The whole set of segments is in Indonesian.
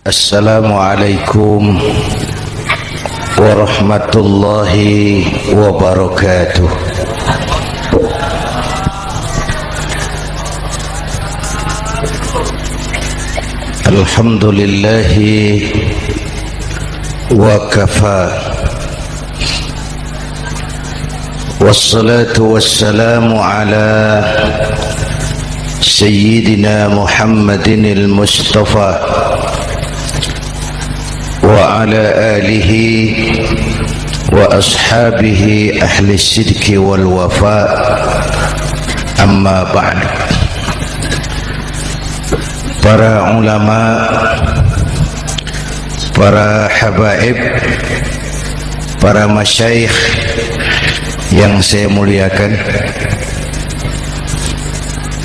Assalamualaikum warahmatullahi wabarakatuh. Alhamdulillahi wa kafa, wassalatu wassalamu ala Sayyidina Muhammadin al-Mustafa wa ala alihi wa ashabihi ahli sidqi wal wafa, amma ba'd. Para ulama, para habaib, para masyayikh yang saya muliakan,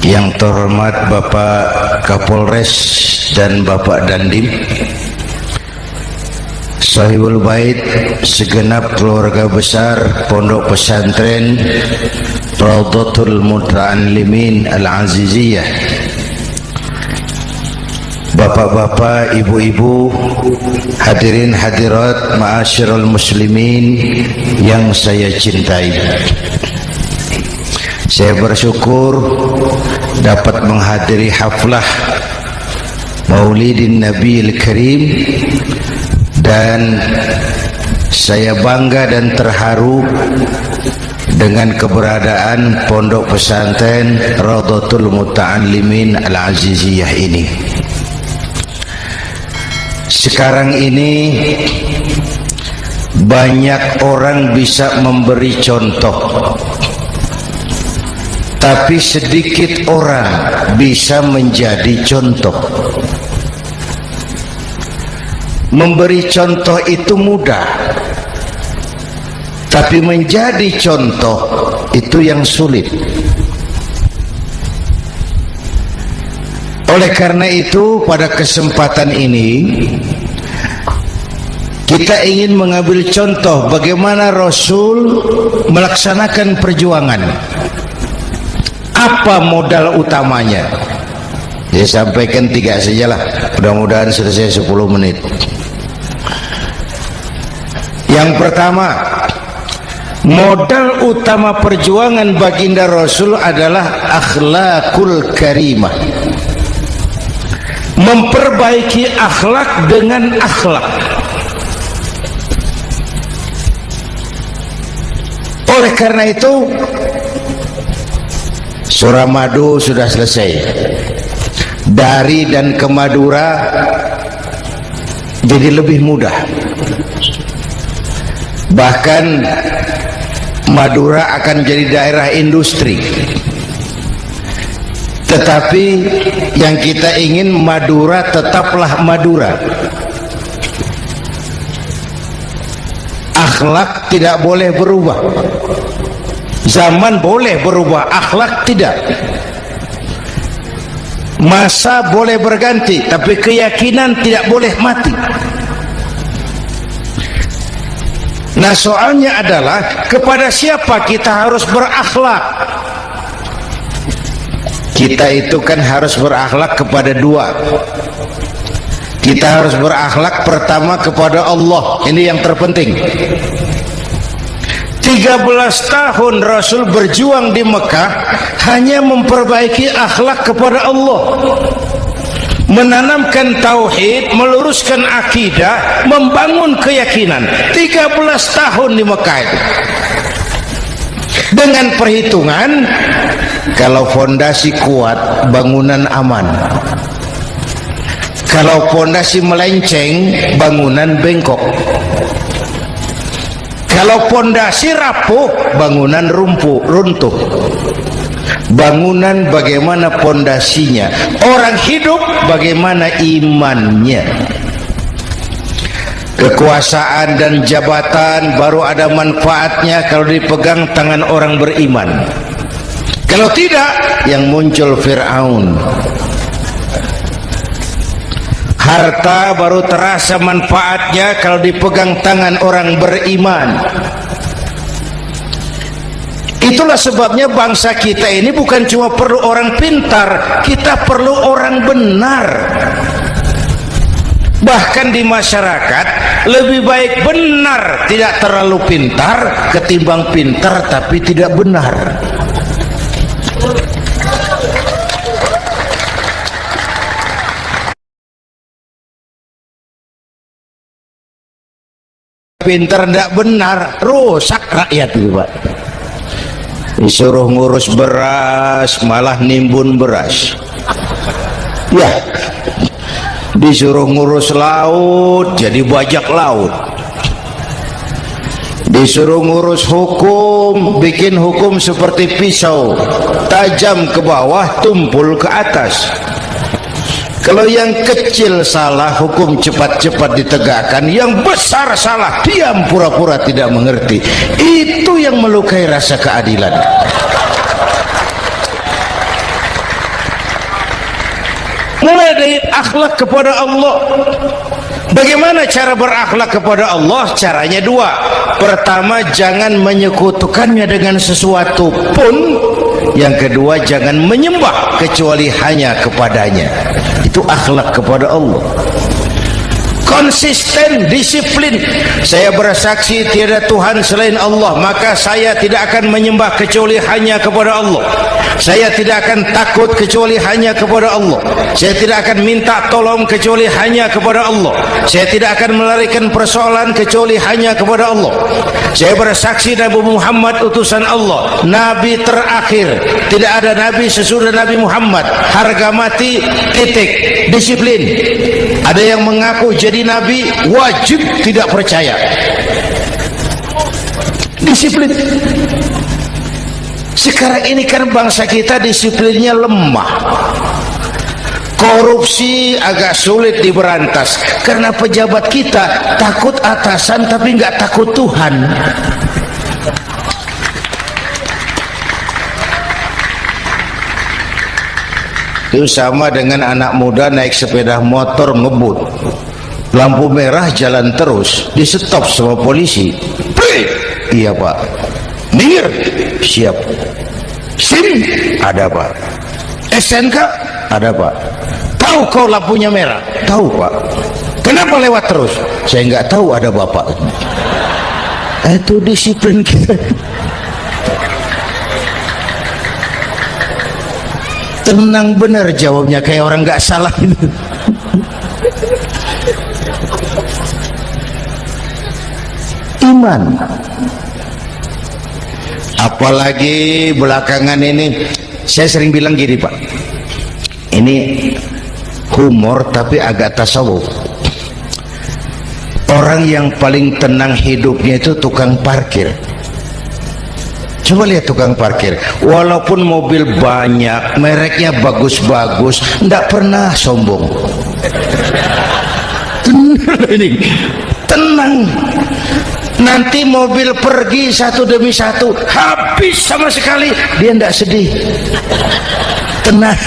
yang terhormat Bapak Kapolres dan Bapak Dandim, Sahibul Bait, segenap keluarga besar Pondok Pesantren Raudhatul Muta'allimin Al-Aziziyah, bapak-bapak, ibu-ibu, hadirin hadirat ma'asyiral muslimin yang saya cintai. Saya bersyukur dapat menghadiri haflah Maulidin Nabiil Karim, dan saya bangga dan terharu dengan keberadaan Pondok Pesantren Raudhatul Muta'allimin Al-Aziziyah ini. Sekarang ini banyak orang bisa memberi contoh, tapi sedikit orang bisa menjadi contoh. Memberi contoh itu mudah, tapi menjadi contoh itu yang sulit. Oleh karena itu, pada kesempatan ini kita ingin mengambil contoh bagaimana Rasul melaksanakan perjuangan. Apa modal utamanya? Saya sampaikan 3 sajalah, mudah-mudahan selesai 10 menit. Yang pertama, modal utama perjuangan baginda Rasul adalah akhlakul karimah. Memperbaiki akhlak dengan akhlak. Oleh karena itu, Suramadu sudah selesai. Dari dan ke Madura jadi lebih mudah. Bahkan Madura akan jadi daerah industri. Tetapi yang kita ingin, Madura tetaplah Madura. Akhlak tidak boleh berubah. Zaman boleh berubah, akhlak tidak. Masa boleh berganti, tapi keyakinan tidak boleh mati. Nah, soalnya adalah kepada siapa kita harus berakhlak. Kita itu kan harus berakhlak kepada dua. Kita harus berakhlak pertama kepada Allah. Ini yang terpenting. 13 tahun Rasul berjuang di Mekah hanya memperbaiki akhlak kepada Allah, menanamkan tauhid, meluruskan akidah, membangun keyakinan. 13 tahun di Mekah itu. Dengan perhitungan, kalau fondasi kuat, bangunan aman. Kalau fondasi melenceng, bangunan bengkok. Kalau fondasi rapuh, bangunan runtuh. Bangunan bagaimana fondasinya? Orang hidup bagaimana imannya? Kekuasaan dan jabatan baru ada manfaatnya kalau dipegang tangan orang beriman. Kalau tidak, yang muncul Fir'aun. Harta baru terasa manfaatnya kalau dipegang tangan orang beriman. Itulah sebabnya bangsa kita ini bukan cuma perlu orang pintar, kita perlu orang benar. Bahkan di masyarakat lebih baik benar tidak terlalu pintar ketimbang pintar tapi tidak benar. Pintar tidak benar rusak rakyat itu, Pak. Disuruh ngurus beras malah nimbun beras, ya. Disuruh ngurus laut jadi bajak laut. Disuruh ngurus hukum, bikin hukum seperti pisau, tajam ke bawah, tumpul ke atas. Kalau yang kecil salah, hukum cepat-cepat ditegakkan. Yang besar salah, diam pura-pura tidak mengerti. Itu yang melukai rasa keadilan. Mulai dari akhlak kepada Allah. Bagaimana cara berakhlak kepada Allah? Caranya dua. Pertama, jangan menyekutukannya dengan sesuatu pun. Yang kedua, jangan menyembah kecuali hanya kepadanya. Itu akhlak kepada Allah. Konsisten, disiplin. Saya bersaksi tiada Tuhan selain Allah, maka saya tidak akan menyembah kecuali hanya kepada Allah. Saya tidak akan takut kecuali hanya kepada Allah. Saya tidak akan minta tolong kecuali hanya kepada Allah. Saya tidak akan melarikan persoalan kecuali hanya kepada Allah. Saya bersaksi Nabi Muhammad utusan Allah, Nabi terakhir. Tidak ada Nabi sesudah Nabi Muhammad. Harga mati, titik. Disiplin. Ada yang mengaku jadi Nabi, wajib tidak percaya. Disiplin. Sekarang ini kan bangsa kita disiplinnya lemah. Korupsi agak sulit diberantas karena pejabat kita takut atasan tapi nggak takut Tuhan. Itu sama dengan anak muda naik sepeda motor ngebut, lampu merah jalan terus, di stop sama polisi. Iya Pak. Minggir. Siap. SIM ada Pak. SNK ada Pak. Tahu kau lampunya merah? Tahu Pak. Kenapa lewat terus? Saya nggak tahu, ada Bapak. Itu disiplin kita. Tenang benar jawabnya, kayak orang nggak salah itu. Iman. Apalagi belakangan ini saya sering bilang gini Pak, ini humor tapi agak tasawuf. Orang yang paling tenang hidupnya itu tukang parkir. Coba lihat tukang parkir, walaupun mobil banyak, mereknya bagus-bagus, tidak pernah sombong. Tenang. Nanti mobil pergi satu demi satu, habis sama sekali, dia tidak sedih. Tenang.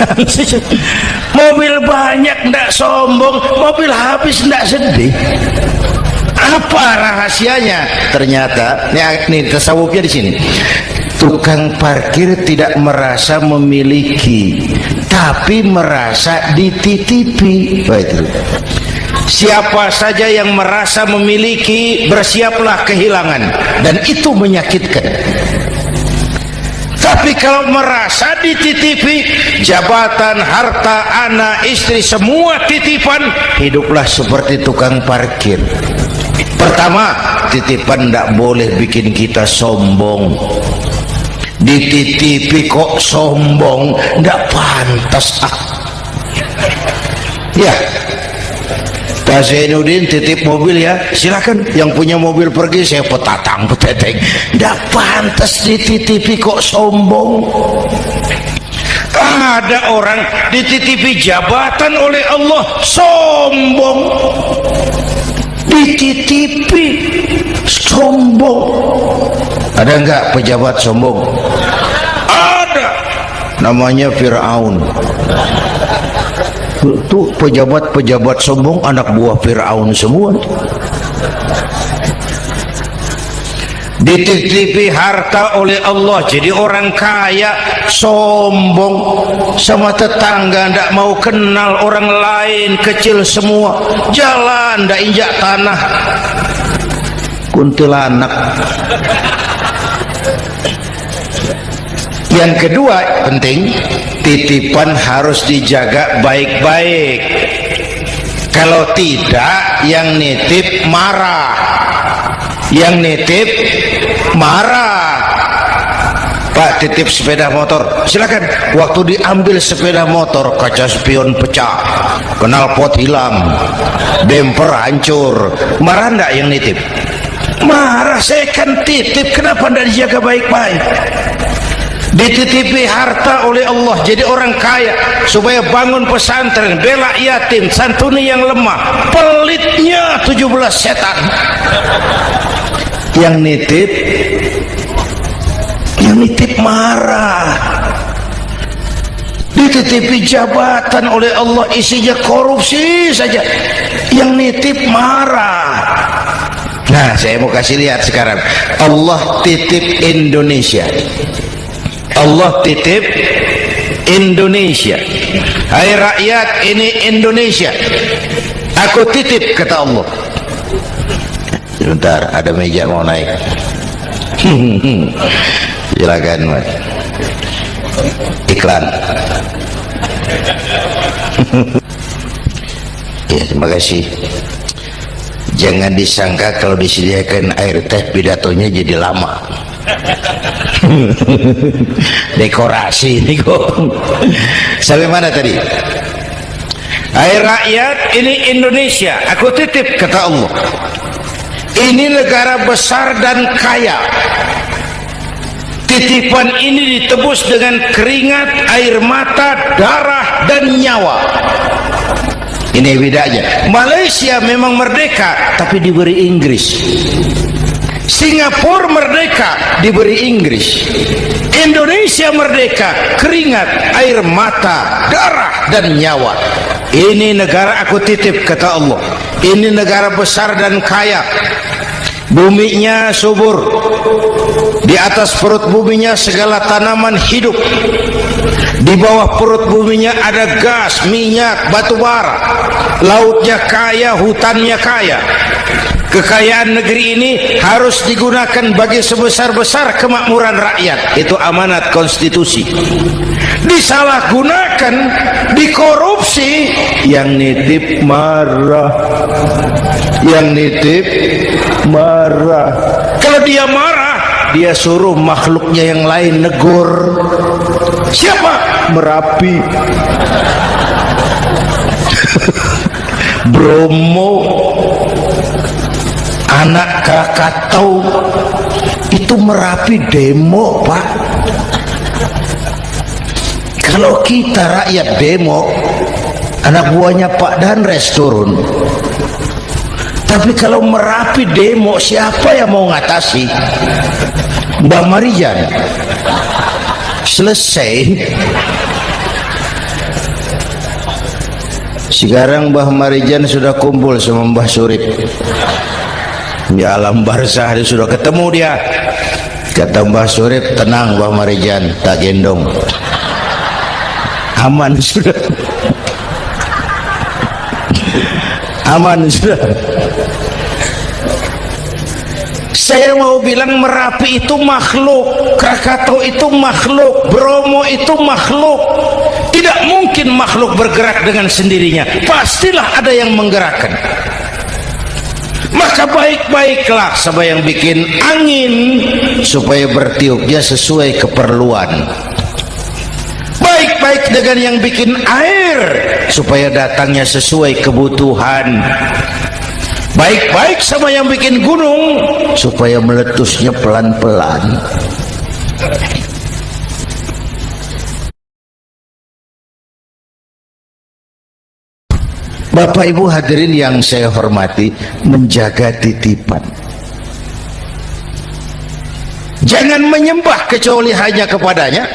Mobil banyak tidak sombong, mobil habis tidak sedih. Apa rahasianya? Ternyata, ini tasawufnya di sini. Tukang parkir tidak merasa memiliki, tapi merasa dititipi. Itu. Siapa saja yang merasa memiliki, bersiaplah kehilangan, dan itu menyakitkan. Tapi kalau merasa dititipi, jabatan, harta, anak, istri, semua titipan, hiduplah seperti tukang parkir. Pertama, titipan tidak boleh bikin kita sombong. Dititipi kok sombong, tidak pantas. Ya, Pak Zainuddin titip mobil ya, silakan. Yang punya mobil pergi, saya petatang peteteng. Tidak pantas dititipi kok sombong. Ada orang dititipi jabatan oleh Allah sombong. Dititipi sombong. Ada enggak pejabat sombong? Ada. Namanya Fir'aun. Itu pejabat-pejabat sombong anak buah Fir'aun semua. dititipi harta oleh Allah jadi orang kaya, sombong sama tetangga, ndak mau kenal orang lain, kecil semua, jalan ndak injak tanah, kuntilanak. Yang kedua penting, titipan harus dijaga baik-baik. Kalau tidak, yang nitip marah. Yang nitip marah. Pak, titip sepeda motor, silakan. Waktu diambil sepeda motor, kaca spion pecah, knalpot hilang, bemper hancur. Marah enggak yang nitip? Marah. Saya kan titip, kenapa enggak dijaga baik-baik? Dititipi harta oleh Allah jadi orang kaya supaya bangun pesantren, bela yatim, santuni yang lemah, pelitnya 17 setan. Yang nitip marah. Dititipi jabatan oleh Allah isinya korupsi saja, yang nitip marah. Nah, saya mau kasih lihat sekarang, Allah titip Indonesia. Allah titip Indonesia. Hai rakyat, ini Indonesia, aku titip, kata Allah. Sebentar, ada meja mau naik. Silakan, Mas. Iklan. Ya, terima kasih. Jangan disangka kalau disediakan air teh pidatonya jadi lama. Dekorasi ini kok. Sampai mana tadi? Hai rakyat, ini Indonesia, aku titip, kata Allah. Ini negara besar dan kaya. Titipan ini ditebus dengan keringat, air mata, darah, dan nyawa. Ini bedanya. Malaysia memang merdeka, tapi diberi Inggris. Singapura merdeka, diberi Inggris. Indonesia merdeka, keringat, air mata, darah, dan nyawa. Ini negara aku titip, kata Allah. Ini negara besar dan kaya. Buminya subur. Di atas perut buminya segala tanaman hidup. Di bawah perut buminya ada gas, minyak, batu bara. Lautnya kaya, hutannya kaya. Kekayaan negeri ini harus digunakan bagi sebesar-besar kemakmuran rakyat. Itu amanat konstitusi. Disalahgunakan, dikorupsi, yang nitip marah. Yang nitip marah. Kalau dia marah, dia suruh makhluknya yang lain negur. Siapa? Merapi, Bromo, anak Krakatau. Itu Merapi demo, Pak. Kalau kita rakyat demo, anak buahnya Pak Danres turun. Tapi kalau Merapi demo, siapa yang mau ngatasi? Mbah Marijan. Selesai. Sekarang Mbah Marijan sudah kumpul sama Mbah Surip di alam barzah, dia sudah ketemu dia. Kata Mbah Surip, tenang Mbah Marijan, tak gendong, aman sudah. Aman sudah. Saya mau bilang Merapi itu makhluk, Krakatau itu makhluk, Bromo itu makhluk. Tidak mungkin makhluk bergerak dengan sendirinya, pastilah ada yang menggerakkan. Maka baik-baiklah sama yang bikin angin supaya bertiupnya sesuai keperluan. Baik-baik dengan yang bikin air supaya datangnya sesuai kebutuhan. Baik-baik sama yang bikin gunung supaya meletusnya pelan-pelan. Bapak Ibu hadirin yang saya hormati, menjaga titipan. Jangan menyembah kecuali hanya kepadanya.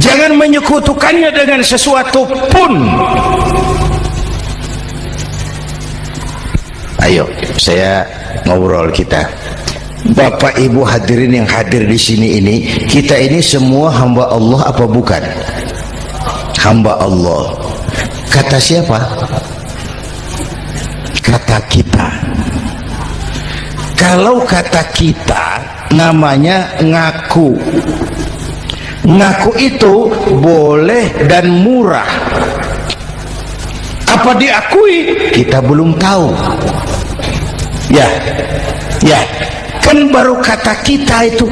Jangan menyekutukannya dengan sesuatu pun. Ayo, saya ngobrol kita. Bapak Ibu hadirin yang hadir di sini ini, kita ini semua hamba Allah apa bukan? Hamba Allah. Kata siapa? Kata kita. Kalau kata kita namanya ngaku. Ngaku itu boleh dan murah. Apa diakui? Kita belum tahu. Ya, kan baru kata kita itu.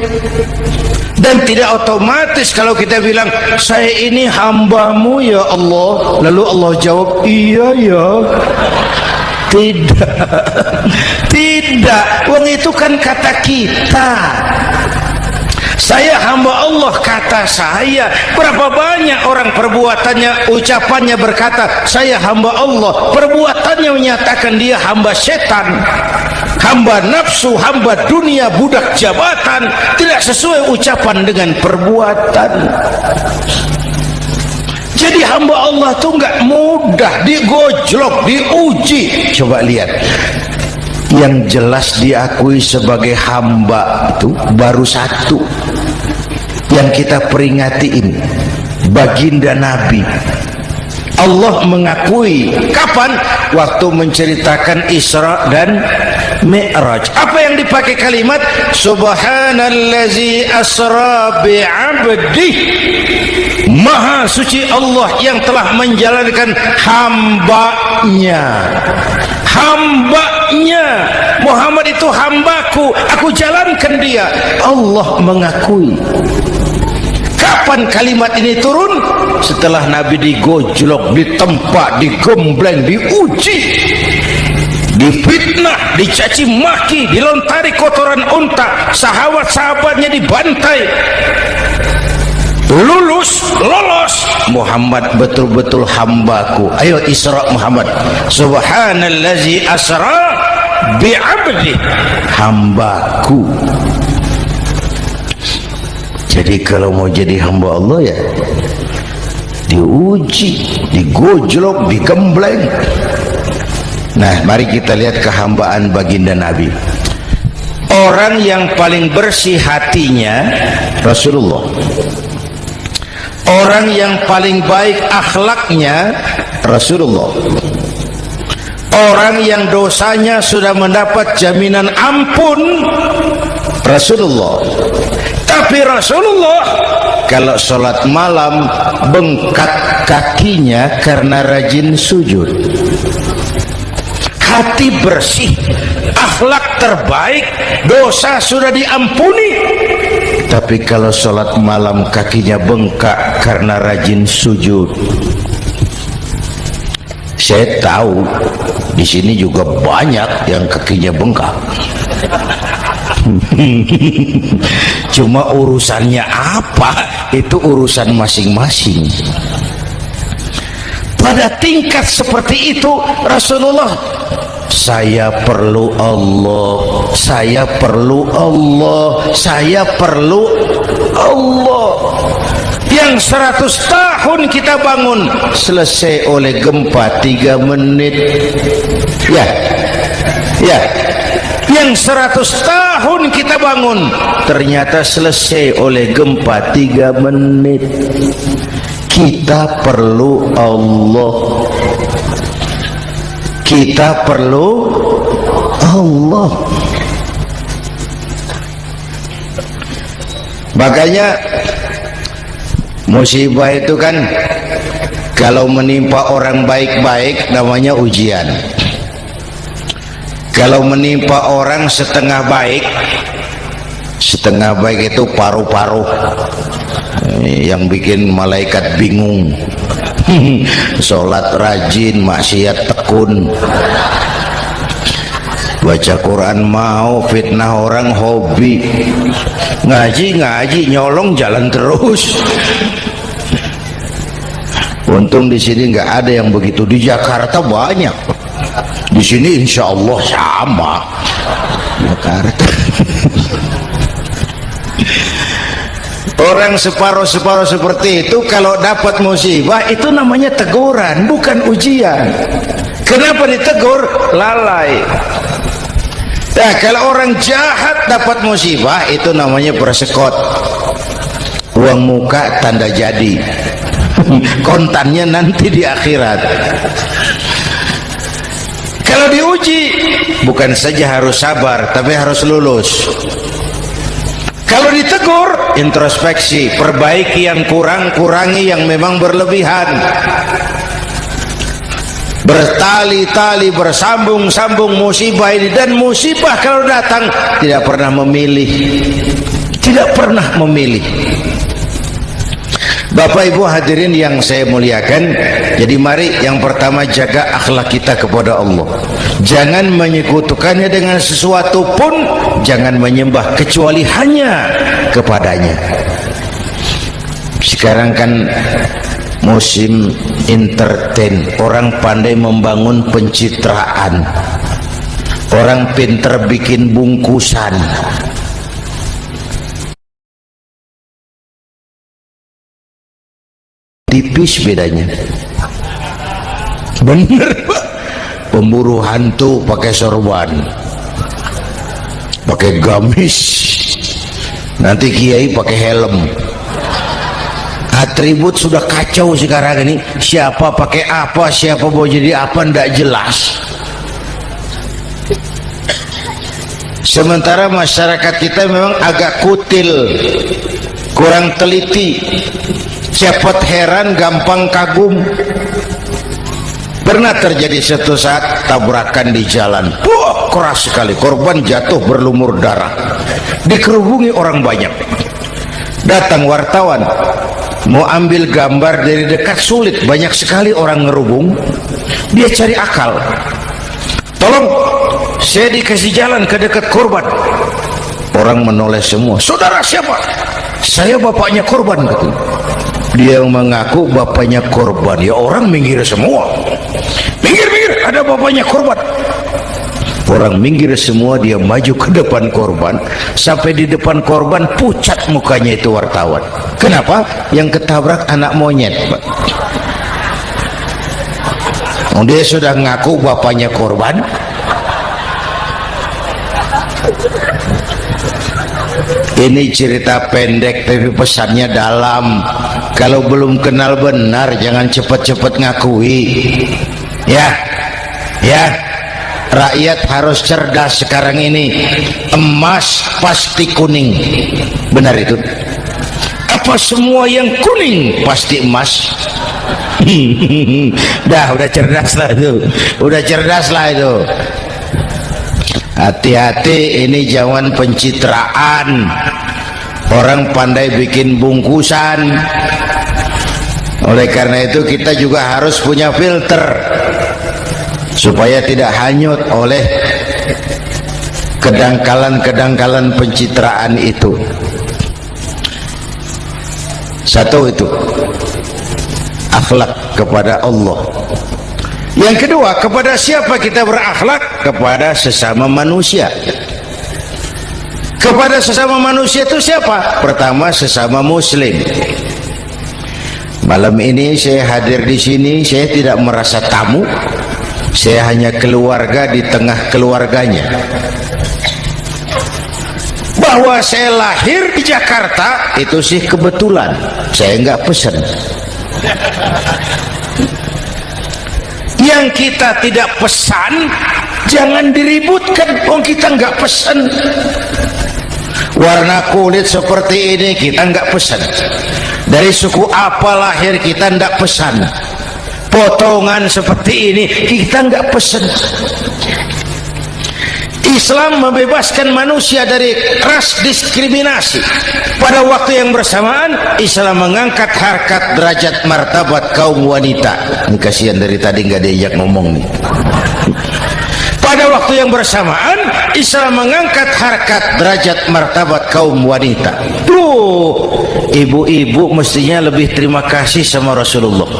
Dan tidak otomatis kalau kita bilang saya ini hambamu ya Allah, lalu Allah jawab iya ya. Tidak, wong itu kan kata kita. Saya hamba Allah, kata saya. Berapa banyak orang perbuatannya, ucapannya berkata saya hamba Allah, perbuatannya menyatakan dia hamba setan, hamba nafsu, hamba dunia, budak jabatan. Tidak sesuai ucapan dengan perbuatan. Jadi hamba Allah itu nggak mudah, digojlok, diuji. Coba lihat, yang jelas diakui sebagai hamba itu baru satu yang kita peringati ini, baginda Nabi. Allah mengakui kapan? Waktu menceritakan Isra dan Mi'raj. Apa yang dipakai kalimat? Subhanallazi asra bi'abdi. Maha suci Allah yang telah menjalankan hambanya. Hambanya Muhammad itu hambaku, aku jalankan dia. Allah mengakui. Kapan kalimat ini turun? Setelah Nabi digojlok, ditempa, digembleng, diuji, difitnah, dicaci maki, dilontari kotoran unta, sahabat-sahabatnya dibantai. Lolos, Muhammad betul-betul hambaku. Ayo Isra Muhammad. Subhanallazi asra bi'abdi, hambaku. Jadi kalau mau jadi hamba Allah ya diuji, digojlok, digembleng. Nah, mari kita lihat kehambaan baginda Nabi. Orang yang paling bersih hatinya Rasulullah. Orang yang paling baik akhlaknya Rasulullah. Orang yang dosanya sudah mendapat jaminan ampun Rasulullah. Tapi Rasulullah kalau sholat malam bengkak kakinya karena rajin sujud. Hati bersih, akhlak terbaik, dosa sudah diampuni. Tapi kalau sholat malam kakinya bengkak karena rajin sujud. Saya tahu di sini juga banyak yang kakinya bengkak. Cuma urusannya apa? Itu urusan masing-masing. Pada tingkat seperti itu Rasulullah, saya perlu Allah, saya perlu Allah, saya perlu Allah. Yang 100 tahun kita bangun selesai oleh gempa 3 menit. Ya. Yang 100 tahun kita bangun ternyata selesai oleh gempa 3 menit. Kita perlu Allah. Kita perlu Allah. Makanya musibah itu kan kalau menimpa orang baik-baik namanya ujian. Kalau menimpa orang setengah baik itu paru-paru yang bikin malaikat bingung. Sholat rajin, maksiat tekun, baca Quran mau, fitnah orang hobi, ngaji nyolong jalan terus. Untung di sini nggak ada yang begitu. Di Jakarta banyak. Di sini insya Allah sama. Jakarta. Orang separuh-separuh seperti itu kalau dapat musibah itu namanya teguran, bukan ujian. Kenapa ditegur? Lalai. Nah, kalau orang jahat dapat musibah, itu namanya persekot. Uang muka tanda jadi. Kontannya nanti di akhirat. Kalau diuji, bukan saja harus sabar, tapi harus lulus. Kalau ditegur, introspeksi, perbaiki yang kurang, kurangi yang memang berlebihan. Bertali-tali, bersambung-sambung musibah ini. Dan musibah kalau datang tidak pernah memilih, tidak pernah memilih. Bapak Ibu hadirin yang saya muliakan, jadi mari yang pertama jaga akhlak kita kepada Allah. Jangan menyekutukannya dengan sesuatu pun, jangan menyembah kecuali hanya kepadanya. Sekarang kan musim entertain, orang pandai membangun pencitraan, orang pinter bikin bungkusan. Tipis bedanya. Bener Pak. Pemburu hantu pakai sorban, pakai gamis, nanti kiai pakai helm. Atribut sudah kacau sekarang ini. Siapa pakai apa, siapa mau jadi apa, tidak jelas. Sementara masyarakat kita memang agak kutil, kurang teliti, cepat heran, gampang kagum. Pernah terjadi suatu saat tabrakan di jalan, keras sekali, korban jatuh berlumur darah, dikerubungi orang banyak. Datang wartawan mau ambil gambar dari dekat, sulit, banyak sekali orang ngerubung. Dia cari akal, tolong saya dikasih jalan ke dekat korban. Orang menoleh semua. Saudara siapa? Saya bapaknya korban, katanya. Dia mengaku bapaknya korban. Ya orang minggir semua. Minggir, ada bapaknya korban. Orang minggir semua, dia maju ke depan korban. Sampai di depan korban pucat mukanya itu wartawan. Kenapa? Yang ketabrak anak monyet, Pak. Dia sudah ngaku bapaknya korban. Ini cerita pendek tapi pesannya dalam. Kalau belum kenal benar jangan cepat-cepat ngakui. Ya. Rakyat harus cerdas sekarang ini. Emas pasti kuning. Benar itu? Apa semua yang kuning pasti emas? Udah cerdas lah itu. Hati-hati, ini jangan pencitraan. Orang pandai bikin bungkusan. Oleh karena itu kita juga harus punya filter supaya tidak hanyut oleh kedangkalan-kedangkalan pencitraan itu. Satu itu akhlak kepada Allah. Yang kedua, kepada siapa kita berakhlak? Kepada sesama manusia. Kepada sesama manusia itu siapa? Pertama, sesama muslim. Malam ini saya hadir di sini, saya tidak merasa tamu. Saya hanya keluarga di tengah keluarganya. Bahwa saya lahir di Jakarta itu sih kebetulan. Saya nggak pesan. Yang kita tidak pesan jangan diributkan. Oh, kita nggak pesan. Warna kulit seperti ini kita nggak pesan. Dari suku apa lahir kita nggak pesan. Potongan seperti ini kita nggak pesan. Islam membebaskan manusia dari ras diskriminasi. Pada waktu yang bersamaan Islam mengangkat harkat derajat martabat kaum wanita. Ini kasihan dari tadi nggak diajak ngomong nih. Pada waktu yang bersamaan Islam mengangkat harkat derajat martabat kaum wanita. Tuh, ibu-ibu mestinya lebih terima kasih sama Rasulullah.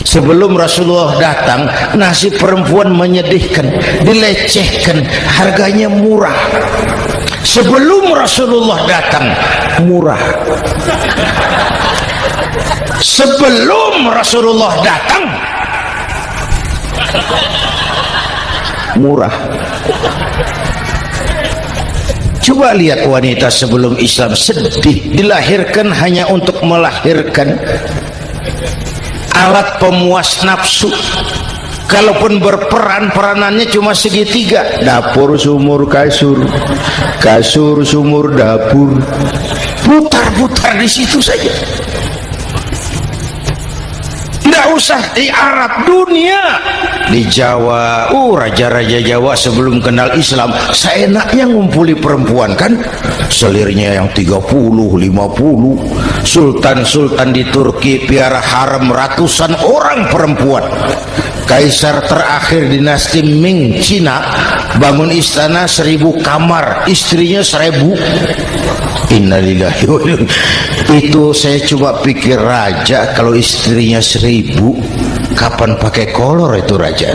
Sebelum Rasulullah datang, nasib perempuan menyedihkan, dilecehkan, harganya murah. Sebelum Rasulullah datang, murah. Sebelum Rasulullah datang, murah. Coba lihat wanita sebelum Islam, sedih, dilahirkan hanya untuk melahirkan, alat pemuas nafsu. Kalaupun berperan, peranannya cuma segitiga, dapur sumur kasur, kasur sumur dapur, putar-putar di situ saja. Tidak usah di Arab, dunia. Di Jawa, raja-raja Jawa sebelum kenal Islam seenaknya ngumpuli perempuan kan, selirnya yang 30, 50. Sultan-sultan di Turki piara harem ratusan orang perempuan. Kaisar terakhir dinasti Ming Cina bangun istana 1000 kamar, istrinya 1000. Innalillahi wa inna. Itu saya cuma pikir, raja kalau istrinya 1000, kapan pakai kolor itu raja?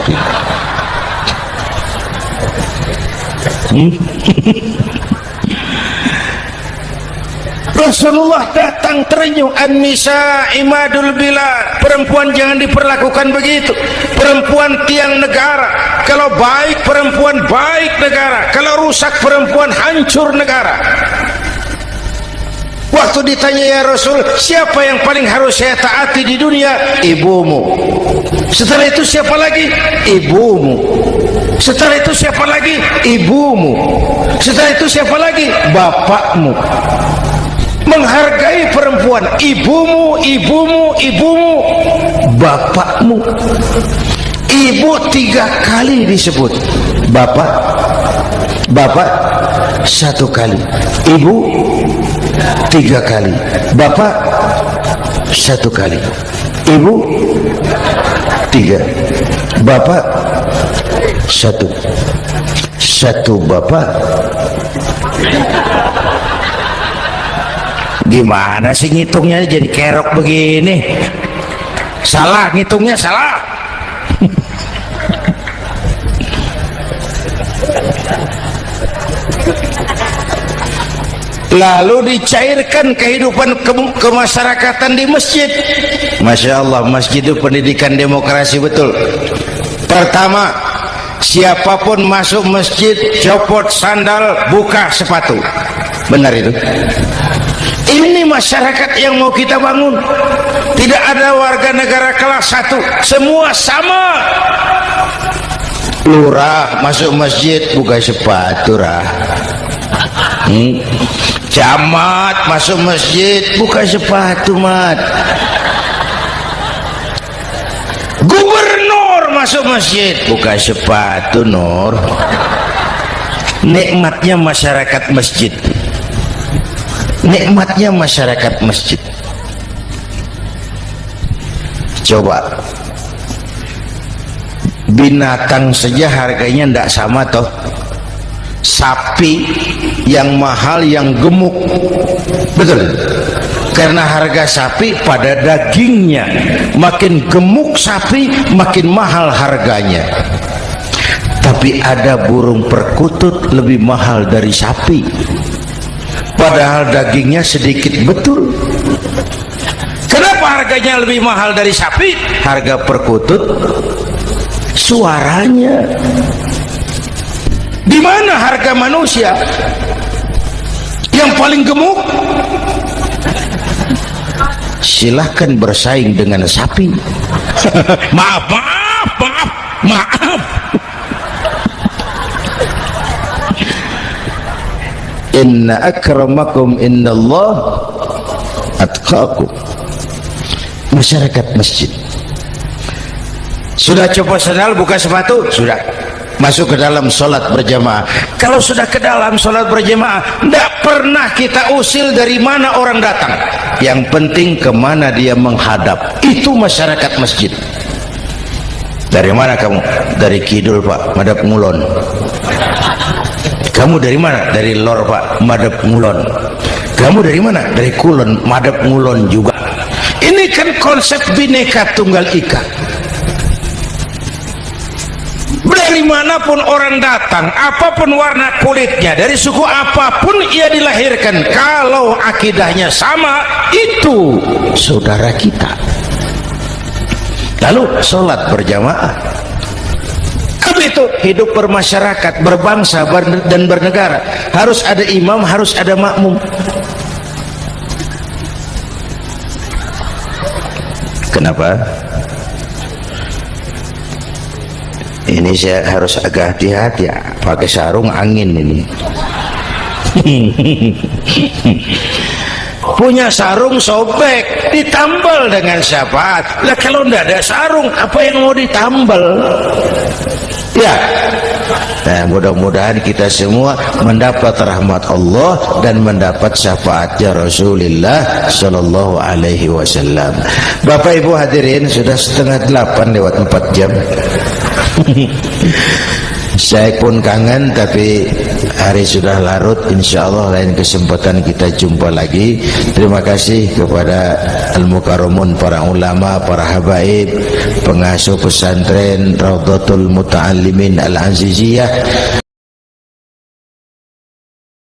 Rasulullah datang terenyuh, an-nisa imadul bilad, perempuan jangan diperlakukan begitu, perempuan tiang negara. Kalau baik perempuan baik negara, kalau rusak perempuan hancur negara. Waktu ditanya, ya Rasul, siapa yang paling harus saya taati di dunia? Ibumu. Setelah itu siapa lagi? Ibumu. Setelah itu siapa lagi? Ibumu. Setelah itu siapa lagi? Bapakmu. Menghargai perempuan, ibumu, ibumu, ibumu, bapakmu. Ibu 3 kali disebut, bapak, bapak 1 kali, ibu 3 kali, bapak 1 kali, ibu 3, bapak 1, 1 bapak. Gimana sih ngitungnya jadi kerok begini? Salah ngitungnya, salah. Lalu dicairkan kehidupan kemasyarakatan di masjid. Masya Allah, masjid itu pendidikan demokrasi betul. Pertama, siapapun masuk masjid copot sandal, buka sepatu. Benar itu. Ini masyarakat yang mau kita bangun. Tidak ada warga negara kelas 1, semua sama. Lurah masuk masjid buka sepatu, Camat masuk masjid buka sepatu, mat. Gubernur masuk masjid buka sepatu, Nur. Nikmatnya masyarakat masjid. Nikmatnya masyarakat masjid. Coba, binatang saja harganya tidak sama toh. Sapi yang mahal, yang gemuk, betul. Karena harga sapi pada dagingnya. Makin gemuk sapi, makin mahal harganya. Tapi ada burung perkutut lebih mahal dari sapi, padahal dagingnya sedikit, betul. Kenapa harganya lebih mahal dari sapi? Harga perkutut suaranya. Di mana harga manusia yang paling gemuk? Silahkan bersaing dengan sapi. Maaf. Inna akramakum indallah atqakum. Masyarakat masjid sudah coba sandal, buka sepatu, sudah masuk ke dalam sholat berjamaah. Kalau sudah ke dalam sholat berjamaah, tidak pernah kita usil dari mana orang datang. Yang penting kemana dia menghadap. Itu masyarakat masjid. Dari mana kamu? Dari kidul, Pak, madhab ngulon. Kamu dari mana? Dari lor, Pak, madhab ngulon. Kamu dari mana? Dari kulon, madhab ngulon juga. Ini kan konsep Bhinneka Tunggal Ika. Dari manapun orang datang, apapun warna kulitnya, dari suku apapun ia dilahirkan, kalau akidahnya sama, itu saudara kita. Lalu sholat berjamaah. Habis itu hidup bermasyarakat, berbangsa dan bernegara. Harus ada imam, harus ada makmum. Kenapa? Ini saya harus agak hati-hati ya, pakai sarung angin ini. Punya sarung sobek, ditambal dengan syafaat. Lah kalau tidak ada sarung, apa yang mau ditambal? Ya. Nah, mudah-mudahan kita semua mendapat rahmat Allah dan mendapat syafaatnya Rasulullah Sallallahu Alaihi Wasallam. Bapak Ibu hadirin, sudah 7:30 lewat 4 jam. Saya pun kangen, tapi hari sudah larut. Insya Allah lain kesempatan kita jumpa lagi. Terima kasih kepada Al-Mukarramun, para ulama, para habaib, pengasuh pesantren Raudhatul Muta'allimin Al-Aziziyah.